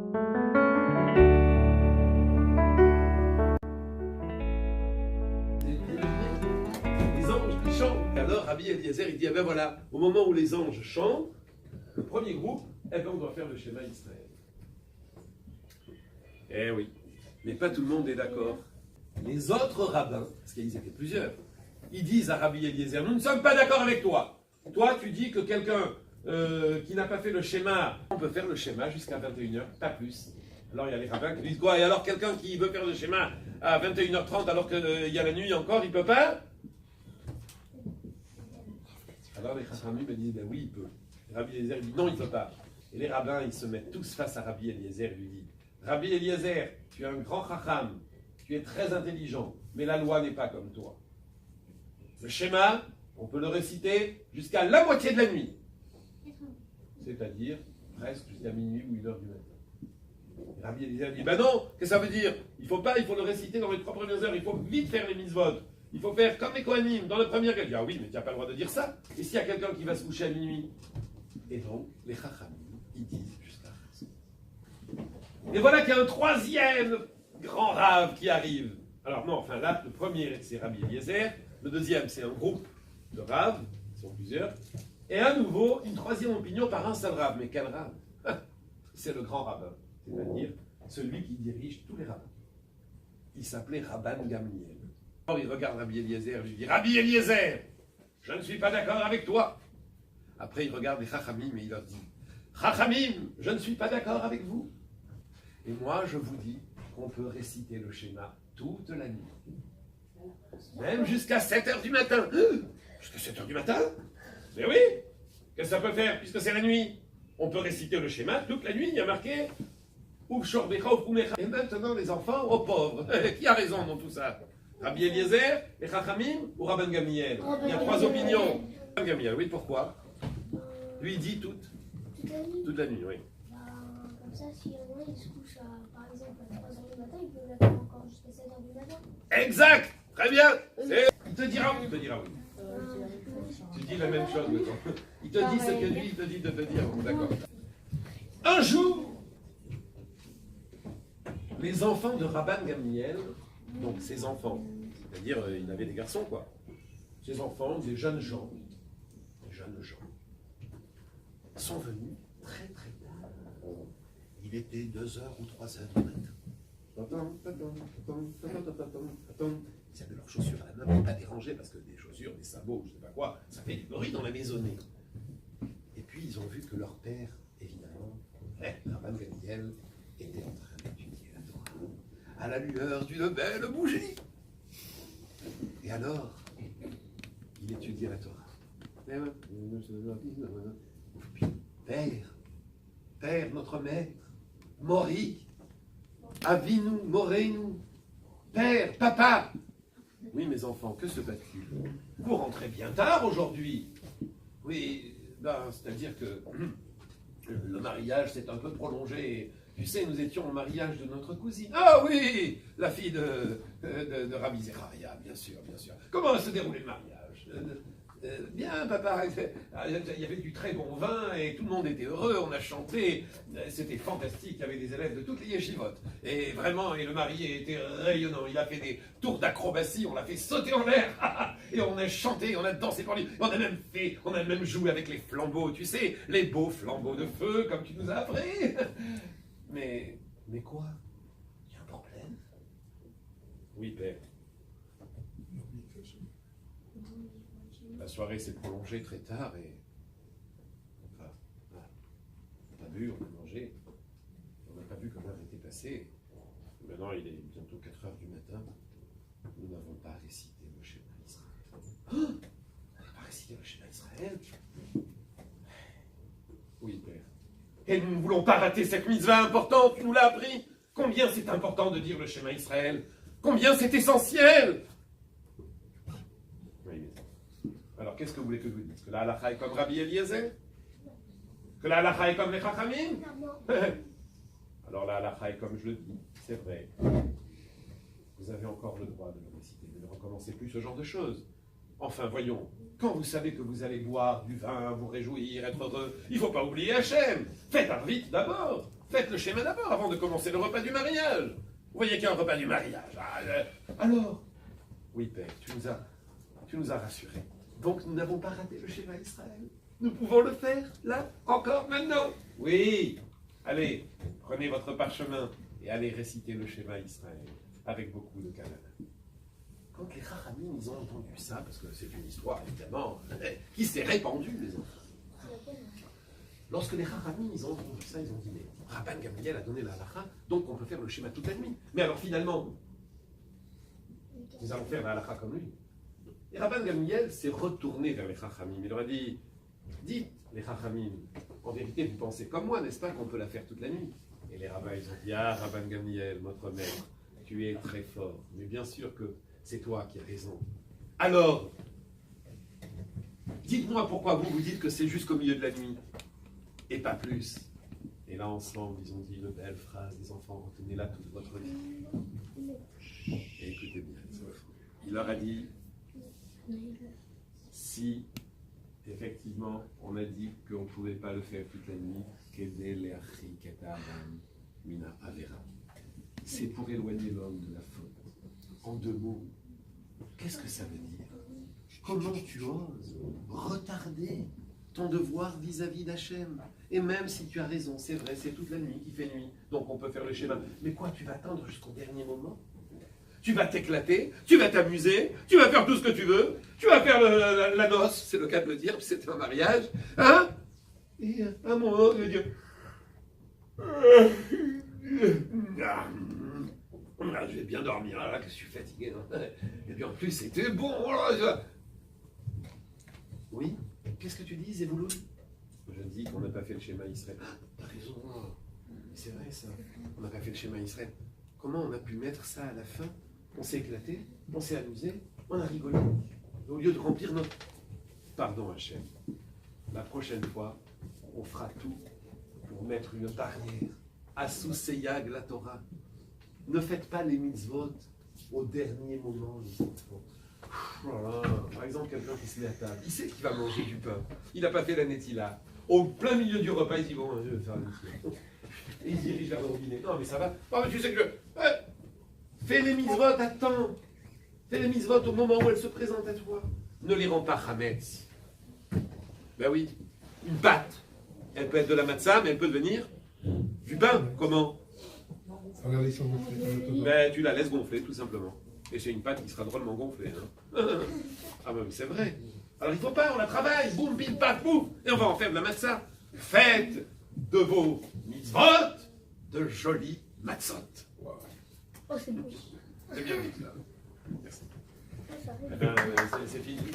Les anges qui chantent. Alors Rabbi Eliezer, il dit, ah ben voilà, au moment où les anges chantent, le premier groupe, eh ben on doit faire le schéma Israël. Eh oui, mais pas tout le monde est d'accord. Les autres rabbins, parce qu'ils étaient plusieurs, ils disent à Rabbi Eliezer, nous ne sommes pas d'accord avec toi. Toi, tu dis que quelqu'un qui n'a pas fait le schéma, on peut faire le schéma jusqu'à 21h, pas plus. Alors il y a les rabbins qui disent quoi? Et alors quelqu'un qui veut faire le schéma à 21h30 alors qu'il y a la nuit encore, il peut pas? Alors les Chachamim me disent, ben oui, il peut. Et Rabbi Eliezer dit, non, il ne peut pas. Et les rabbins, ils se mettent tous face à Rabbi Eliezer et lui disent, Rabbi Eliezer, tu es un grand Chacham, tu es très intelligent, mais la loi n'est pas comme toi. Le schéma, on peut le réciter jusqu'à la moitié de la nuit. C'est-à-dire presque jusqu'à minuit ou 1h du matin. Et Rabbi Eliezer dit, ben non, qu'est-ce que ça veut dire? Il faut pas, il faut le réciter dans les 3 premières heures, il faut vite faire les mitzvot. Il faut faire comme les Kohanim, dans la première guerre. Il dit, ah oui, mais tu n'as pas le droit de dire ça. Et s'il y a quelqu'un qui va se coucher à minuit? Et donc, les Chachamim, ils disent jusqu'à raison. Et voilà qu'il y a un troisième grand rave qui arrive. Alors non, enfin là, le premier, c'est Rabbi Eliezer. Le deuxième, c'est un groupe de raves, ils sont plusieurs. Et à nouveau, une troisième opinion par un seul rave. Mais quel rave? C'est le grand rabbin, c'est-à-dire celui qui dirige tous les rabbins. Il s'appelait Rabban Gamliel. Alors il regarde Rabbi Eliezer, lui dit, Rabbi Eliezer, je ne suis pas d'accord avec toi. Après il regarde les Chachamim et il leur dit, Chachamim, je ne suis pas d'accord avec vous. Et moi je vous dis qu'on peut réciter le schéma toute la nuit. Même jusqu'à 7h du matin. Jusqu'à 7h du matin? Mais oui. Qu'est-ce que ça peut faire puisque c'est la nuit? On peut réciter le schéma toute la nuit, il y a marqué. Et maintenant les enfants, aux pauvres. Qui a raison dans tout ça? Rabbi Eliezer, les Chachamim ou Rabban Gamliel? Il y a 3 opinions. Rabban Gamliel, oui, pourquoi? Lui il dit toute la nuit, oui. Comme ça, si il se couche par exemple à 3h du matin, il peut l'attendre encore jusqu'à 7h du matin. Exact. Très bien. Il te dira oui. Tu dis la même chose maintenant. Il te dit ce que lui, il te dit de te dire. D'accord. Un jour, les enfants de Rabban Gamliel, donc ses enfants, c'est-à-dire il avait des garçons quoi, ses enfants, des jeunes gens, sont venus très très tard. Il était 2h ou 3h du matin. Ils avaient leurs chaussures à la main pour ne pas déranger parce que des chaussures, des sabots, je ne sais pas quoi, ça fait du bruit dans la maisonnée. Et puis ils ont vu que leur père, évidemment, Rabban Gamliel, était en train d'étudier la Torah à la lueur d'une belle bougie. Et alors, il étudiait la Torah. Père, notre maître, Mori, Avinu, Moreinu, Père, papa. Oui, mes enfants, que se passe-t-il? Vous rentrez bien tard aujourd'hui. Oui, c'est-à-dire que le mariage s'est un peu prolongé. Tu sais, nous étions au mariage de notre cousine. Ah oui, la fille de Rabbi Zecharia, bien sûr. Comment se déroulait le mariage? Bien, papa, il y avait du très bon vin et tout le monde était heureux, on a chanté, c'était fantastique, il y avait des élèves de toutes les yeshivotes. Et vraiment, le marié était rayonnant, il a fait des tours d'acrobatie, on l'a fait sauter en l'air, et on a chanté, on a dansé pour lui, on a même joué avec les flambeaux, tu sais, les beaux flambeaux de feu, comme tu nous as appris. Mais quoi? Il y a un problème? Oui, père. La soirée s'est prolongée très tard et... Enfin, on a bu, on a mangé. On n'a pas vu comment l'heure était passée. Maintenant, il est bientôt 4h du matin. Nous n'avons pas récité le schéma Israël. Oh, on n'a pas récité le schéma Israël? Oui, père. Et nous ne voulons pas rater cette mitzvah importante, tu nous l'as appris. Combien c'est important de dire le schéma Israël? Combien c'est essentiel? Oui, mais... Alors, qu'est-ce que vous voulez que je vous dise? Que la halakha est comme Rabbi Eliezer? Que la halakha est comme les Chachamim? Alors, la halakha est comme je le dis, c'est vrai. Vous avez encore le droit de le réciter, de ne recommencer plus ce genre de choses. Enfin, voyons, quand vous savez que vous allez boire du vin, vous réjouir, être heureux, il ne faut pas oublier Hachem. Faites un rite d'abord. Faites le schéma d'abord avant de commencer le repas du mariage. Vous voyez qu'il y a un repas du mariage. Alors, oui, Père, tu nous as rassurés. Donc nous n'avons pas raté le schéma Israël. Nous pouvons le faire, là, encore, maintenant. Oui. Allez, prenez votre parchemin et allez réciter le schéma Israël avec beaucoup de calme. Quand les Chachamim, ils ont entendu ça, parce que c'est une histoire, évidemment, qui s'est répandue, les enfants. Lorsque les Chachamim, ils ont entendu ça, ils ont dit, mais Rabban Gamliel a donné la halakha, donc on peut faire le schéma toute la nuit. Mais alors finalement, nous allons faire la halakha comme lui. Et Rabban Gamliel s'est retourné vers les Chachamim. Il leur a dit, dites les Chachamim, en vérité vous pensez comme moi, n'est-ce pas, qu'on peut la faire toute la nuit? Et les rabbins, ils ont dit, ah Rabban Gamliel, notre maître, tu es très fort, mais bien sûr que c'est toi qui as raison. Alors, dites-moi pourquoi vous dites que c'est jusqu'au milieu de la nuit, et pas plus. Et là, ensemble, ils ont dit une belle phrase, les enfants, retenez-la toute votre vie. Et écoutez bien, il leur a dit, si effectivement on a dit qu'on ne pouvait pas le faire toute la nuit, c'est pour éloigner l'homme de la faute. En deux mots, qu'est-ce que ça veut dire? Comment tu oses retarder ton devoir vis-à-vis d'Hachem? Et même si tu as raison, c'est vrai, c'est toute la nuit qui fait nuit, donc on peut faire le schéma. Mais quoi, tu vas attendre jusqu'au dernier moment? Tu vas t'éclater, tu vas t'amuser, tu vas faire tout ce que tu veux, tu vas faire la noce, c'est le cas de le dire, c'est un mariage, hein? Et à un moment, je vais dire, je vais bien dormir, là, que je suis fatigué. Hein? Et puis en plus, c'était bon. Oui, qu'est-ce que tu dis, Zébouloun? Je dis qu'on n'a pas fait le schéma Israël. Ah, t'as raison, c'est vrai ça, on n'a pas fait le schéma Israël. Comment on a pu mettre ça à la fin? On s'est éclaté, on s'est amusé, on a rigolé. Au lieu de remplir notre... Pardon Hachem, la prochaine fois, on fera tout pour mettre une barrière. Asou Seyag la Torah. Ne faites pas les mitzvot au dernier moment, les enfants. Voilà. Par exemple, quelqu'un qui se met à table, il sait qu'il va manger du pain. Il n'a pas fait la netila. Au plein milieu du repas, il dit bon, je vais faire la netila. Et il se dirige vers le robinet. Non, mais ça va. Oh, mais tu sais que fais les mitzvot à temps. Fais les mitzvot au moment où elles se présentent à toi. Ne les rends pas chametz. Ben oui, une pâte. Elle peut être de la matzah, mais elle peut devenir du pain. Comment? Ben, tu la laisses gonfler, tout simplement. Et c'est une pâte qui sera drôlement gonflée. Hein. Ah ben c'est vrai. Alors il ne faut pas, on la travaille. Boum, bim, paf, boum. Et on va en faire de la matzah. Faites de vos mitzvot de jolis matzot. Wow. Oh, c'est beau. C'est bien dit, là. Merci. C'est fini.